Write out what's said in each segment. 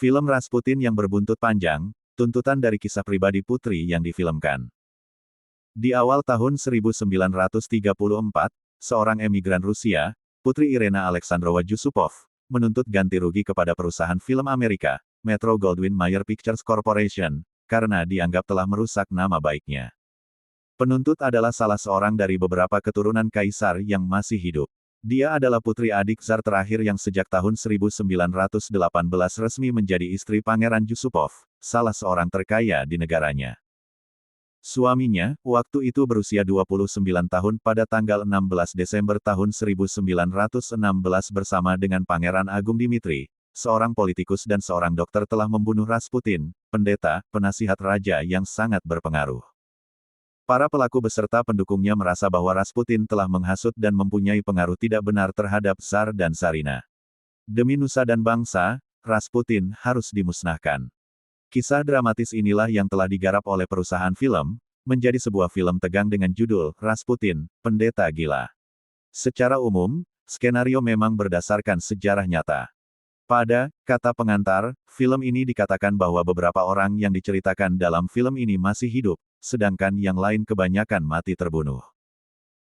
Film Rasputin yang berbuntut panjang, tuntutan dari kisah pribadi putri yang difilmkan. Di awal tahun 1934, seorang emigran Rusia, Putri Irena Alexandrova Yusupov, menuntut ganti rugi kepada perusahaan film Amerika, Metro-Goldwyn-Mayer Pictures Corporation, karena dianggap telah merusak nama baiknya. Penuntut adalah salah seorang dari beberapa keturunan kaisar yang masih hidup. Dia adalah putri adik Tsar terakhir yang sejak tahun 1918 resmi menjadi istri Pangeran Yusupov, salah seorang terkaya di negaranya. Suaminya, waktu itu berusia 29 tahun pada tanggal 16 Desember tahun 1916 bersama dengan Pangeran Agung Dimitri, seorang politikus dan seorang dokter telah membunuh Rasputin, pendeta, penasihat raja yang sangat berpengaruh. Para pelaku beserta pendukungnya merasa bahwa Rasputin telah menghasut dan mempunyai pengaruh tidak benar terhadap Tsar dan Tsarina. Demi nusa dan bangsa, Rasputin harus dimusnahkan. Kisah dramatis inilah yang telah digarap oleh perusahaan film, menjadi sebuah film tegang dengan judul Rasputin, Pendeta Gila. Secara umum, skenario memang berdasarkan sejarah nyata. Pada kata pengantar, film ini dikatakan bahwa beberapa orang yang diceritakan dalam film ini masih hidup, sedangkan yang lain kebanyakan mati terbunuh.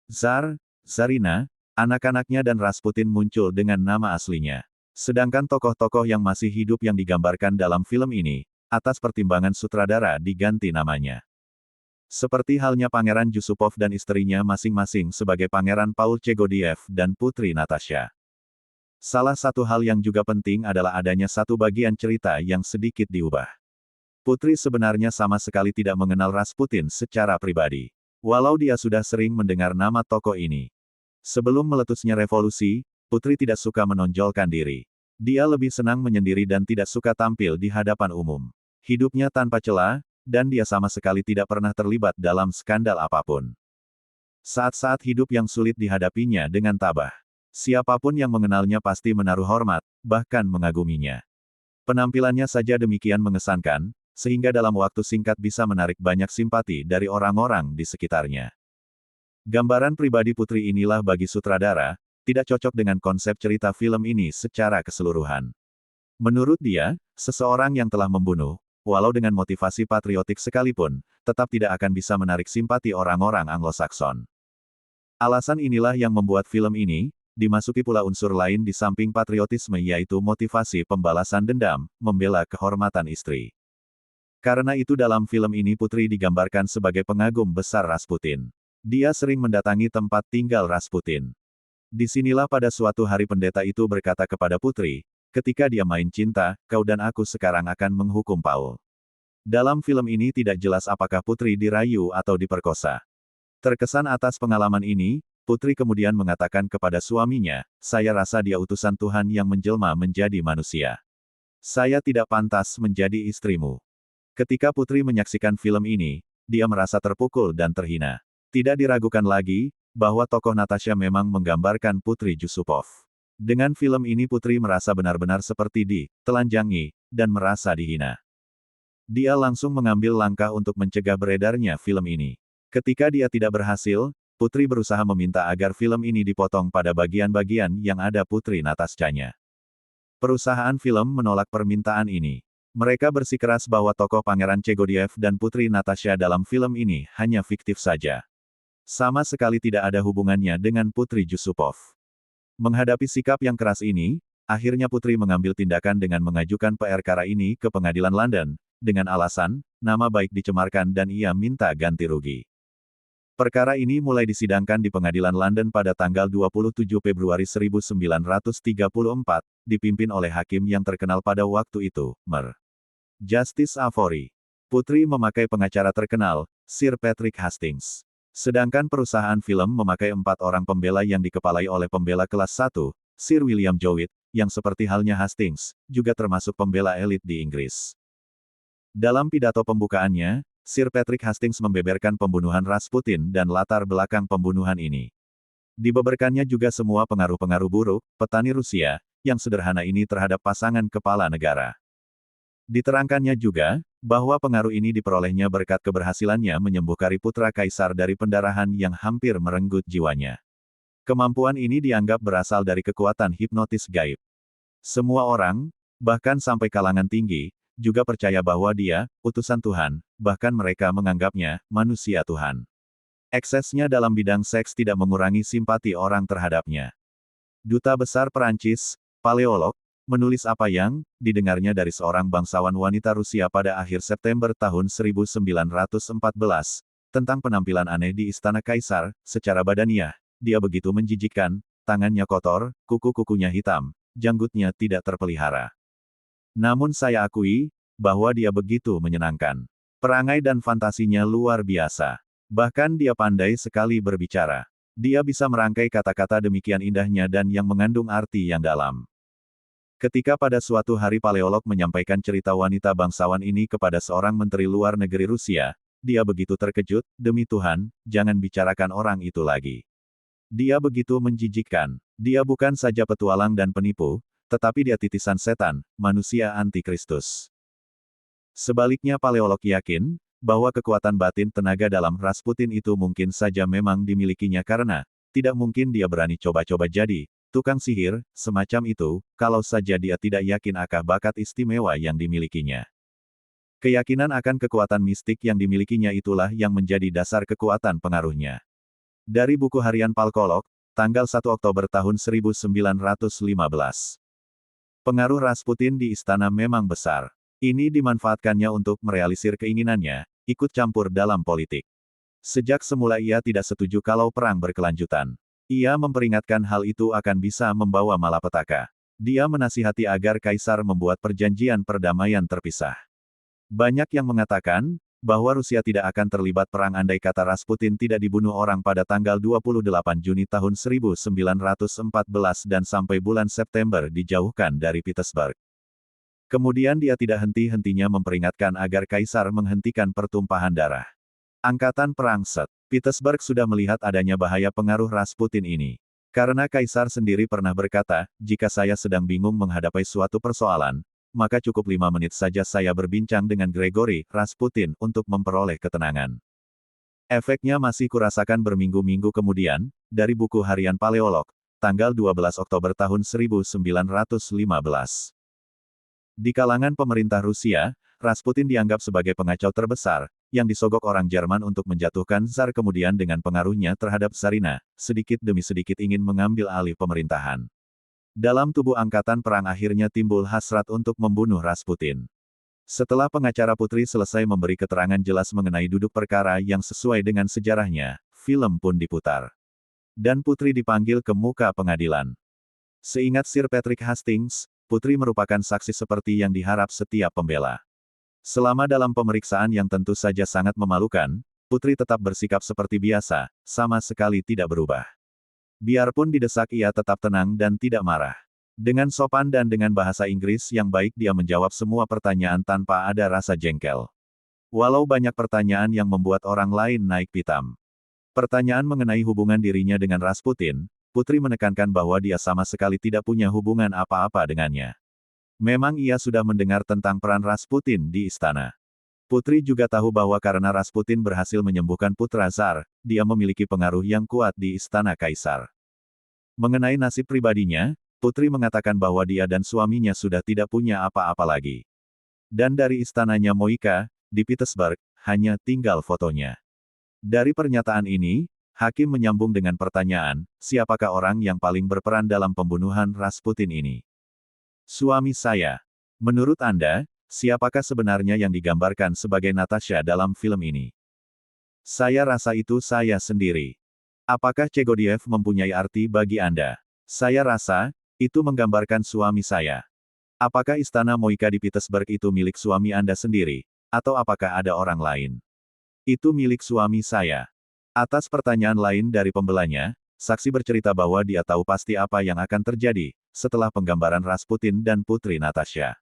Tsar, Tsarina, anak-anaknya dan Rasputin muncul dengan nama aslinya. Sedangkan tokoh-tokoh yang masih hidup yang digambarkan dalam film ini, atas pertimbangan sutradara diganti namanya. Seperti halnya Pangeran Yusupov dan istrinya masing-masing sebagai Pangeran Paul Chegodiev dan Putri Natasha. Salah satu hal yang juga penting adalah adanya satu bagian cerita yang sedikit diubah. Putri sebenarnya sama sekali tidak mengenal Rasputin secara pribadi. Walau dia sudah sering mendengar nama tokoh ini. Sebelum meletusnya revolusi, Putri tidak suka menonjolkan diri. Dia lebih senang menyendiri dan tidak suka tampil di hadapan umum. Hidupnya tanpa celah, dan dia sama sekali tidak pernah terlibat dalam skandal apapun. Saat-saat hidup yang sulit dihadapinya dengan tabah. Siapapun yang mengenalnya pasti menaruh hormat, bahkan mengaguminya. Penampilannya saja demikian mengesankan, sehingga dalam waktu singkat bisa menarik banyak simpati dari orang-orang di sekitarnya. Gambaran pribadi putri inilah bagi sutradara, tidak cocok dengan konsep cerita film ini secara keseluruhan. Menurut dia, seseorang yang telah membunuh, walau dengan motivasi patriotik sekalipun, tetap tidak akan bisa menarik simpati orang-orang Anglo-Sakson. Alasan inilah yang membuat film ini, dimasuki pula unsur lain di samping patriotisme yaitu motivasi pembalasan dendam, membela kehormatan istri. Karena itu dalam film ini Putri digambarkan sebagai pengagum besar Rasputin. Dia sering mendatangi tempat tinggal Rasputin. Disinilah pada suatu hari pendeta itu berkata kepada Putri, ketika dia main cinta, kau dan aku sekarang akan menghukum Paul. Dalam film ini tidak jelas apakah Putri dirayu atau diperkosa. Terkesan atas pengalaman ini, Putri kemudian mengatakan kepada suaminya, saya rasa dia utusan Tuhan yang menjelma menjadi manusia. Saya tidak pantas menjadi istrimu. Ketika Putri menyaksikan film ini, dia merasa terpukul dan terhina. Tidak diragukan lagi, bahwa tokoh Natasha memang menggambarkan Putri Yusupov. Dengan film ini Putri merasa benar-benar seperti ditelanjangi, dan merasa dihina. Dia langsung mengambil langkah untuk mencegah beredarnya film ini. Ketika dia tidak berhasil, Putri berusaha meminta agar film ini dipotong pada bagian-bagian yang ada Putri Natashanya. Perusahaan film menolak permintaan ini. Mereka bersikeras bahwa tokoh Pangeran Chegodiev dan Putri Natasha dalam film ini hanya fiktif saja. Sama sekali tidak ada hubungannya dengan Putri Yusupov. Menghadapi sikap yang keras ini, akhirnya Putri mengambil tindakan dengan mengajukan perkara ini ke pengadilan London, dengan alasan, nama baik dicemarkan dan ia minta ganti rugi. Perkara ini mulai disidangkan di pengadilan London pada tanggal 27 Februari 1934, dipimpin oleh hakim yang terkenal pada waktu itu, Mer. Justice Avery. Putri memakai pengacara terkenal, Sir Patrick Hastings. Sedangkan perusahaan film memakai 4 orang pembela yang dikepalai oleh pembela kelas 1, Sir William Jowett, yang seperti halnya Hastings, juga termasuk pembela elit di Inggris. Dalam pidato pembukaannya, Sir Patrick Hastings membeberkan pembunuhan Rasputin dan latar belakang pembunuhan ini. Dibeberkannya juga semua pengaruh-pengaruh buruk, petani Rusia, yang sederhana ini terhadap pasangan kepala negara. Diterangkannya juga, bahwa pengaruh ini diperolehnya berkat keberhasilannya menyembuhkan putra kaisar dari pendarahan yang hampir merenggut jiwanya. Kemampuan ini dianggap berasal dari kekuatan hipnotis gaib. Semua orang, Bahkan sampai kalangan tinggi, juga percaya bahwa dia, utusan Tuhan, bahkan mereka menganggapnya, manusia Tuhan. Eksesnya dalam bidang seks tidak mengurangi simpati orang terhadapnya. Duta Besar Perancis, paleolog, menulis apa yang didengarnya dari seorang bangsawan wanita Rusia pada akhir September tahun 1914, tentang penampilan aneh di Istana Kaisar. Secara badaniah, dia begitu menjijikkan, tangannya kotor, kuku-kukunya hitam, janggutnya tidak terpelihara. Namun saya akui, bahwa dia begitu menyenangkan. Perangai dan fantasinya luar biasa. Bahkan dia pandai sekali berbicara. Dia bisa merangkai kata-kata demikian indahnya dan yang mengandung arti yang dalam. Ketika pada suatu hari paleolog menyampaikan cerita wanita bangsawan ini kepada seorang menteri luar negeri Rusia, dia begitu terkejut, demi Tuhan, jangan bicarakan orang itu lagi. Dia begitu menjijikkan. Dia bukan saja petualang dan penipu, tetapi dia titisan setan, manusia antikristus. Sebaliknya paleolog yakin, bahwa kekuatan batin tenaga dalam Rasputin itu mungkin saja memang dimilikinya karena, tidak mungkin dia berani coba-coba jadi tukang sihir, semacam itu, kalau saja dia tidak yakin akan bakat istimewa yang dimilikinya. Keyakinan akan kekuatan mistik yang dimilikinya itulah yang menjadi dasar kekuatan pengaruhnya. Dari buku harian Palkolog, tanggal 1 Oktober tahun 1915. Pengaruh Rasputin di istana memang besar. Ini dimanfaatkannya untuk merealisir keinginannya, ikut campur dalam politik. Sejak semula ia tidak setuju kalau perang berkelanjutan. Ia memperingatkan hal itu akan bisa membawa malapetaka. Dia menasihati agar Kaisar membuat perjanjian perdamaian terpisah. Banyak yang mengatakan, bahwa Rusia tidak akan terlibat perang andai kata Rasputin tidak dibunuh orang pada tanggal 28 Juni tahun 1914 dan sampai bulan September dijauhkan dari Petersburg. Kemudian dia tidak henti-hentinya memperingatkan agar Kaisar menghentikan pertumpahan darah. Angkatan Perang Set. Petersburg sudah melihat adanya bahaya pengaruh Rasputin ini. Karena Kaisar sendiri pernah berkata, jika saya sedang bingung menghadapi suatu persoalan, maka cukup 5 menit saja saya berbincang dengan Gregory Rasputin untuk memperoleh ketenangan. Efeknya masih kurasakan berminggu-minggu kemudian, dari buku harian Paleolog, tanggal 12 Oktober tahun 1915. Di kalangan pemerintah Rusia, Rasputin dianggap sebagai pengacau terbesar, yang disogok orang Jerman untuk menjatuhkan Tsar kemudian dengan pengaruhnya terhadap Tsarina, sedikit demi sedikit ingin mengambil alih pemerintahan. Dalam tubuh angkatan perang akhirnya timbul hasrat untuk membunuh Rasputin. Setelah pengacara Putri selesai memberi keterangan jelas mengenai duduk perkara yang sesuai dengan sejarahnya, film pun diputar. Dan Putri dipanggil ke muka pengadilan. Seingat Sir Patrick Hastings, Putri merupakan saksi seperti yang diharap setiap pembela. Selama dalam pemeriksaan yang tentu saja sangat memalukan, Putri tetap bersikap seperti biasa, sama sekali tidak berubah. Biarpun didesak ia tetap tenang dan tidak marah. Dengan sopan dan dengan bahasa Inggris yang baik dia menjawab semua pertanyaan tanpa ada rasa jengkel. Walau banyak pertanyaan yang membuat orang lain naik pitam. Pertanyaan mengenai hubungan dirinya dengan Rasputin, Putri menekankan bahwa dia sama sekali tidak punya hubungan apa-apa dengannya. Memang ia sudah mendengar tentang peran Rasputin di istana. Putri juga tahu bahwa karena Rasputin berhasil menyembuhkan putra Tsar, dia memiliki pengaruh yang kuat di istana Kaisar. Mengenai nasib pribadinya, Putri mengatakan bahwa dia dan suaminya sudah tidak punya apa-apa lagi. Dan dari istananya Moika, di Petersburg, hanya tinggal fotonya. Dari pernyataan ini, Hakim menyambung dengan pertanyaan, siapakah orang yang paling berperan dalam pembunuhan Rasputin ini? Suami saya. Menurut Anda, siapakah sebenarnya yang digambarkan sebagai Natasha dalam film ini? Saya rasa itu saya sendiri. Apakah Chegodiev mempunyai arti bagi Anda? Saya rasa, itu menggambarkan suami saya. Apakah istana Moika di Petersburg itu milik suami Anda sendiri? Atau apakah ada orang lain? Itu milik suami saya. Atas pertanyaan lain dari pembelanya, saksi bercerita bahwa dia tahu pasti apa yang akan terjadi, setelah penggambaran Rasputin dan Putri Natasha.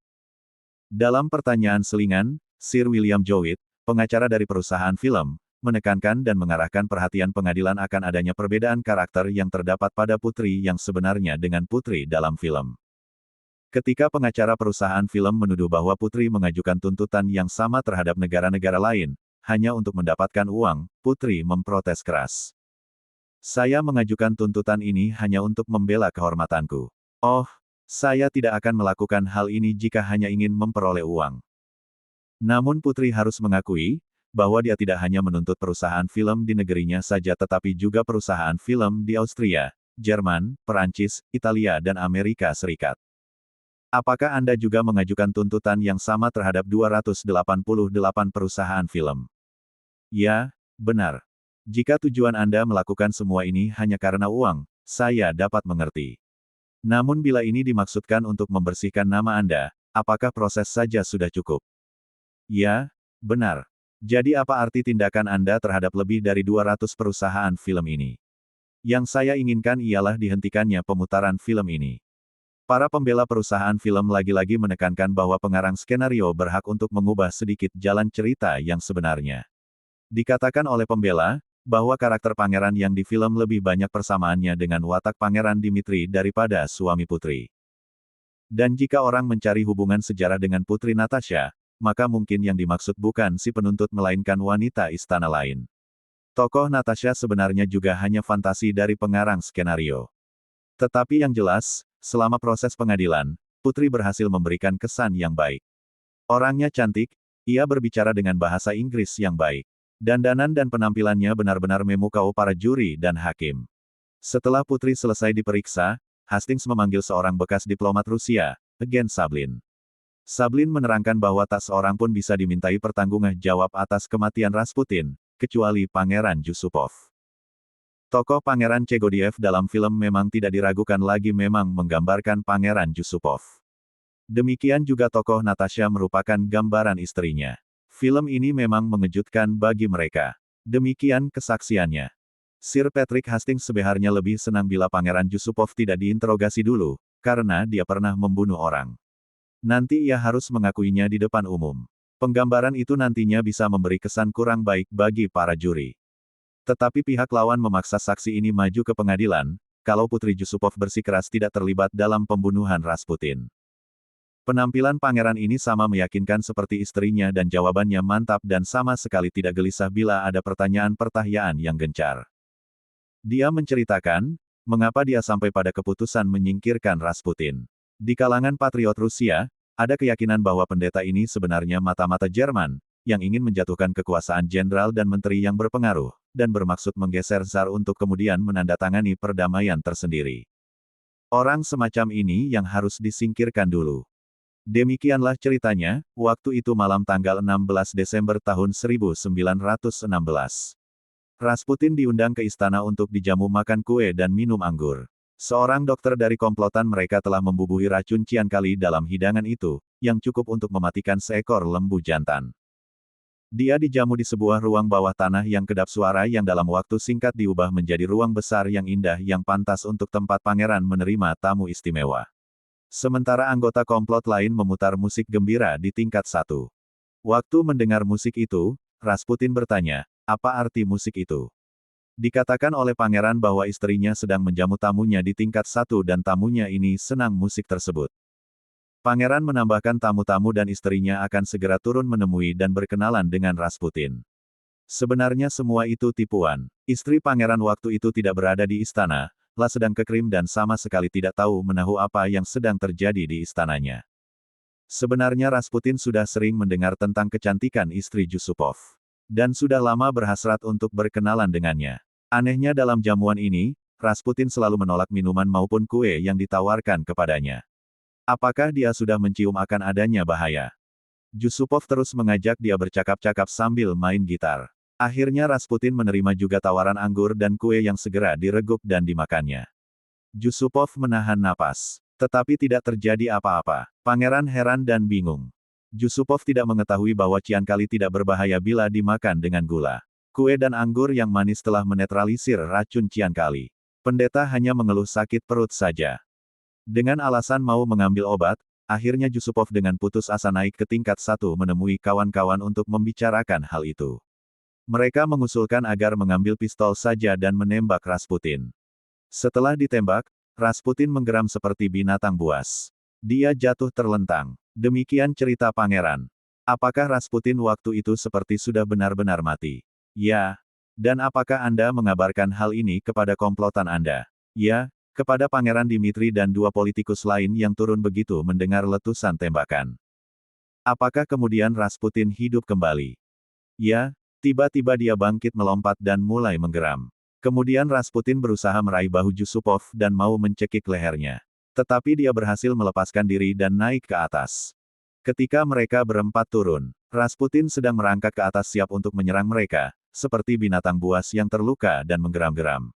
Dalam pertanyaan selingan, Sir William Jowett, pengacara dari perusahaan film, menekankan dan mengarahkan perhatian pengadilan akan adanya perbedaan karakter yang terdapat pada Putri yang sebenarnya dengan Putri dalam film. Ketika pengacara perusahaan film menuduh bahwa Putri mengajukan tuntutan yang sama terhadap negara-negara lain, hanya untuk mendapatkan uang, Putri memprotes keras. Saya mengajukan tuntutan ini hanya untuk membela kehormatanku. Oh, Saya tidak akan melakukan hal ini jika hanya ingin memperoleh uang. Namun putri harus mengakui, bahwa dia tidak hanya menuntut perusahaan film di negerinya saja tetapi juga perusahaan film di Austria, Jerman, Perancis, Italia dan Amerika Serikat. Apakah Anda juga mengajukan tuntutan yang sama terhadap 288 perusahaan film? Ya, benar. Jika tujuan Anda melakukan semua ini hanya karena uang, saya dapat mengerti. Namun bila ini dimaksudkan untuk membersihkan nama Anda, apakah proses saja sudah cukup? Ya, benar. Jadi apa arti tindakan Anda terhadap lebih dari 200 perusahaan film ini? Yang saya inginkan ialah dihentikannya pemutaran film ini. Para pembela perusahaan film lagi-lagi menekankan bahwa pengarang skenario berhak untuk mengubah sedikit jalan cerita yang sebenarnya. Dikatakan oleh pembela, bahwa karakter pangeran yang di film lebih banyak persamaannya dengan watak Pangeran Dimitri daripada suami putri. Dan jika orang mencari hubungan sejarah dengan Putri Natasha, maka mungkin yang dimaksud bukan si penuntut melainkan wanita istana lain. Tokoh Natasha sebenarnya juga hanya fantasi dari pengarang skenario. Tetapi yang jelas, selama proses pengadilan, Putri berhasil memberikan kesan yang baik. Orangnya cantik, ia berbicara dengan bahasa Inggris yang baik. Dandanan dan penampilannya benar-benar memukau para juri dan hakim. Setelah Putri selesai diperiksa, Hastings memanggil seorang bekas diplomat Rusia, Eugen Sablin. Sablin menerangkan bahwa tak seorang pun bisa dimintai pertanggungjawab atas kematian Rasputin, kecuali Pangeran Yusupov. Tokoh Pangeran Chegodiev dalam film memang tidak diragukan lagi memang menggambarkan Pangeran Yusupov. Demikian juga tokoh Natasha merupakan gambaran istrinya. Film ini memang mengejutkan bagi mereka. Demikian kesaksiannya. Sir Patrick Hastings sebenarnya lebih senang bila Pangeran Yusupov tidak diinterogasi dulu, karena dia pernah membunuh orang. Nanti ia harus mengakuinya di depan umum. Penggambaran itu nantinya bisa memberi kesan kurang baik bagi para juri. Tetapi pihak lawan memaksa saksi ini maju ke pengadilan, kalau Putri Yusupov bersikeras tidak terlibat dalam pembunuhan Rasputin. Penampilan pangeran ini sama meyakinkan seperti istrinya dan jawabannya mantap dan sama sekali tidak gelisah bila ada pertanyaan-pertanyaan yang gencar. Dia menceritakan, mengapa dia sampai pada keputusan menyingkirkan Rasputin. Di kalangan patriot Rusia, ada keyakinan bahwa pendeta ini sebenarnya mata-mata Jerman, yang ingin menjatuhkan kekuasaan jenderal dan menteri yang berpengaruh, dan bermaksud menggeser Tsar untuk kemudian menandatangani perdamaian tersendiri. Orang semacam ini yang harus disingkirkan dulu. Demikianlah ceritanya, waktu itu malam tanggal 16 Desember tahun 1916. Rasputin diundang ke istana untuk dijamu makan kue dan minum anggur. Seorang dokter dari komplotan mereka telah membubuhi racun ciankali dalam hidangan itu, yang cukup untuk mematikan seekor lembu jantan. Dia dijamu di sebuah ruang bawah tanah yang kedap suara yang dalam waktu singkat diubah menjadi ruang besar yang indah yang pantas untuk tempat pangeran menerima tamu istimewa. Sementara anggota komplot lain memutar musik gembira di tingkat 1. Waktu mendengar musik itu, Rasputin bertanya, apa arti musik itu? Dikatakan oleh pangeran bahwa istrinya sedang menjamu tamunya di tingkat 1 dan tamunya ini senang musik tersebut. Pangeran menambahkan tamu-tamu dan istrinya akan segera turun menemui dan berkenalan dengan Rasputin. Sebenarnya semua itu tipuan. Istri pangeran waktu itu tidak berada di istana, lah sedang ke Krim dan sama sekali tidak tahu menahu apa yang sedang terjadi di istananya. Sebenarnya Rasputin sudah sering mendengar tentang kecantikan istri Yusupov. Dan sudah lama berhasrat untuk berkenalan dengannya. Anehnya dalam jamuan ini, Rasputin selalu menolak minuman maupun kue yang ditawarkan kepadanya. Apakah dia sudah mencium akan adanya bahaya? Yusupov terus mengajak dia bercakap-cakap sambil main gitar. Akhirnya Rasputin menerima juga tawaran anggur dan kue yang segera direguk dan dimakannya. Yusupov menahan napas. Tetapi tidak terjadi apa-apa. Pangeran heran dan bingung. Yusupov tidak mengetahui bahwa ciankali tidak berbahaya bila dimakan dengan gula. Kue dan anggur yang manis telah menetralisir racun ciankali. Pendeta hanya mengeluh sakit perut saja. Dengan alasan mau mengambil obat, akhirnya Yusupov dengan putus asa naik ke tingkat 1 menemui kawan-kawan untuk membicarakan hal itu. Mereka mengusulkan agar mengambil pistol saja dan menembak Rasputin. Setelah ditembak, Rasputin menggeram seperti binatang buas. Dia jatuh terlentang. Demikian cerita pangeran. Apakah Rasputin waktu itu seperti sudah benar-benar mati? Ya. Dan apakah Anda mengabarkan hal ini kepada komplotan Anda? Ya, kepada Pangeran Dimitri dan dua politikus lain yang turun begitu mendengar letusan tembakan. Apakah kemudian Rasputin hidup kembali? Ya, tiba-tiba dia bangkit melompat dan mulai menggeram. Kemudian Rasputin berusaha meraih bahu Yusupov dan mau mencekik lehernya. Tetapi dia berhasil melepaskan diri dan naik ke atas. Ketika mereka berempat turun, Rasputin sedang merangkak ke atas siap untuk menyerang mereka, seperti binatang buas yang terluka dan menggeram-geram.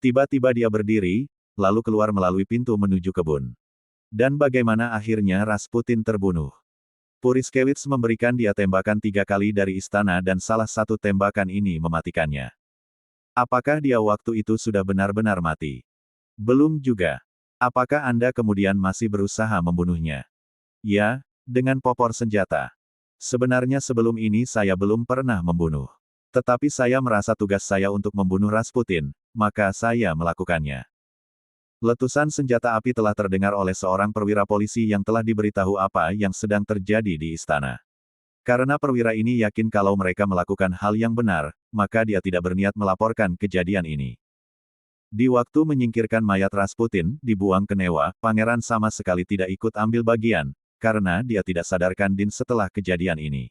Tiba-tiba dia berdiri, lalu keluar melalui pintu menuju kebun. Dan bagaimana akhirnya Rasputin terbunuh? Puriskewitz memberikan dia tembakan 3 kali dari istana dan salah satu tembakan ini mematikannya. Apakah dia waktu itu sudah benar-benar mati? Belum juga. Apakah Anda kemudian masih berusaha membunuhnya? Ya, dengan popor senjata. Sebenarnya sebelum ini saya belum pernah membunuh. Tetapi saya merasa tugas saya untuk membunuh Rasputin, maka saya melakukannya. Letusan senjata api telah terdengar oleh seorang perwira polisi yang telah diberitahu apa yang sedang terjadi di istana. Karena perwira ini yakin kalau mereka melakukan hal yang benar, maka dia tidak berniat melaporkan kejadian ini. Di waktu menyingkirkan mayat Rasputin, dibuang ke Newa, pangeran sama sekali tidak ikut ambil bagian, karena dia tidak sadarkan Din setelah kejadian ini.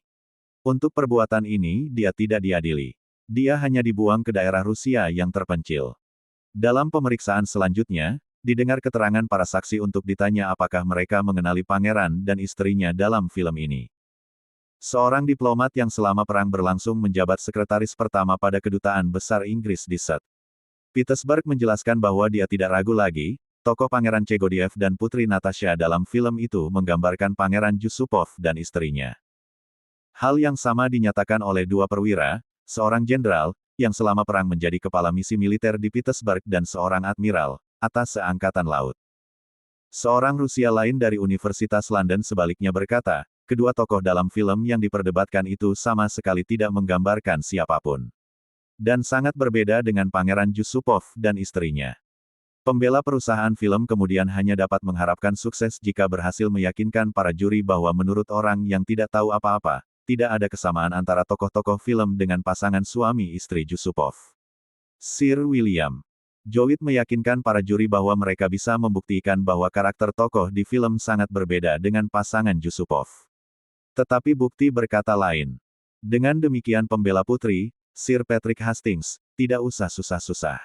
Untuk perbuatan ini, dia tidak diadili. Dia hanya dibuang ke daerah Rusia yang terpencil. Dalam pemeriksaan selanjutnya, didengar keterangan para saksi untuk ditanya apakah mereka mengenali pangeran dan istrinya dalam film ini. Seorang diplomat yang selama perang berlangsung menjabat sekretaris pertama pada Kedutaan Besar Inggris di St. Petersburg menjelaskan bahwa dia tidak ragu lagi, tokoh Pangeran Chegodiev dan Putri Natasha dalam film itu menggambarkan Pangeran Yusupov dan istrinya. Hal yang sama dinyatakan oleh dua perwira, seorang jenderal, yang selama perang menjadi kepala misi militer di Petersburg dan seorang admiral, atas seangkatan laut. Seorang Rusia lain dari Universitas London sebaliknya berkata, kedua tokoh dalam film yang diperdebatkan itu sama sekali tidak menggambarkan siapapun. Dan sangat berbeda dengan Pangeran Yusupov dan istrinya. Pembela perusahaan film kemudian hanya dapat mengharapkan sukses jika berhasil meyakinkan para juri bahwa menurut orang yang tidak tahu apa-apa, tidak ada kesamaan antara tokoh-tokoh film dengan pasangan suami istri Yusupov. Sir William Jowett meyakinkan para juri bahwa mereka bisa membuktikan bahwa karakter tokoh di film sangat berbeda dengan pasangan Yusupov. Tetapi bukti berkata lain. Dengan demikian pembela putri, Sir Patrick Hastings, tidak usah susah-susah.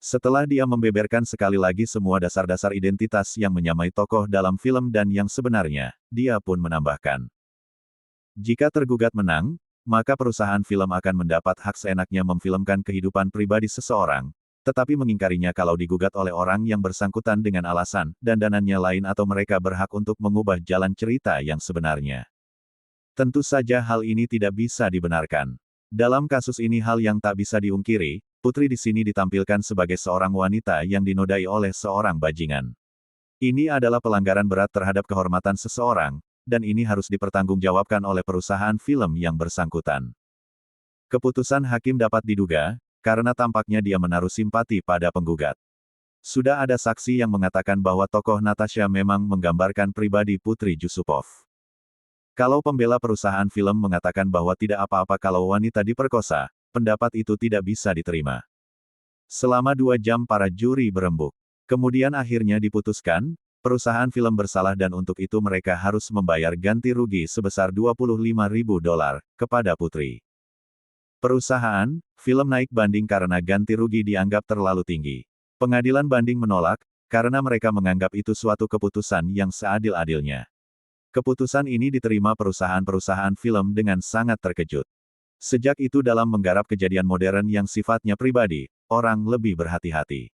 Setelah dia membeberkan sekali lagi semua dasar-dasar identitas yang menyamai tokoh dalam film dan yang sebenarnya, dia pun menambahkan. Jika tergugat menang, maka perusahaan film akan mendapat hak seenaknya memfilmkan kehidupan pribadi seseorang, tetapi mengingkarinya kalau digugat oleh orang yang bersangkutan dengan alasan, dan danannya lain atau mereka berhak untuk mengubah jalan cerita yang sebenarnya. Tentu saja hal ini tidak bisa dibenarkan. Dalam kasus ini hal yang tak bisa diungkiri, putri di sini ditampilkan sebagai seorang wanita yang dinodai oleh seorang bajingan. Ini adalah pelanggaran berat terhadap kehormatan seseorang, dan ini harus dipertanggungjawabkan oleh perusahaan film yang bersangkutan. Keputusan hakim dapat diduga, karena tampaknya dia menaruh simpati pada penggugat. Sudah ada saksi yang mengatakan bahwa tokoh Natasha memang menggambarkan pribadi Putri Yusupov. Kalau pembela perusahaan film mengatakan bahwa tidak apa-apa kalau wanita diperkosa, pendapat itu tidak bisa diterima. Selama 2 jam para juri berembuk. Kemudian akhirnya diputuskan, perusahaan film bersalah dan untuk itu mereka harus membayar ganti rugi sebesar $25.000 kepada putri. Perusahaan film naik banding karena ganti rugi dianggap terlalu tinggi. Pengadilan banding menolak, karena mereka menganggap itu suatu keputusan yang seadil-adilnya. Keputusan ini diterima perusahaan-perusahaan film dengan sangat terkejut. Sejak itu dalam menggarap kejadian modern yang sifatnya pribadi, orang lebih berhati-hati.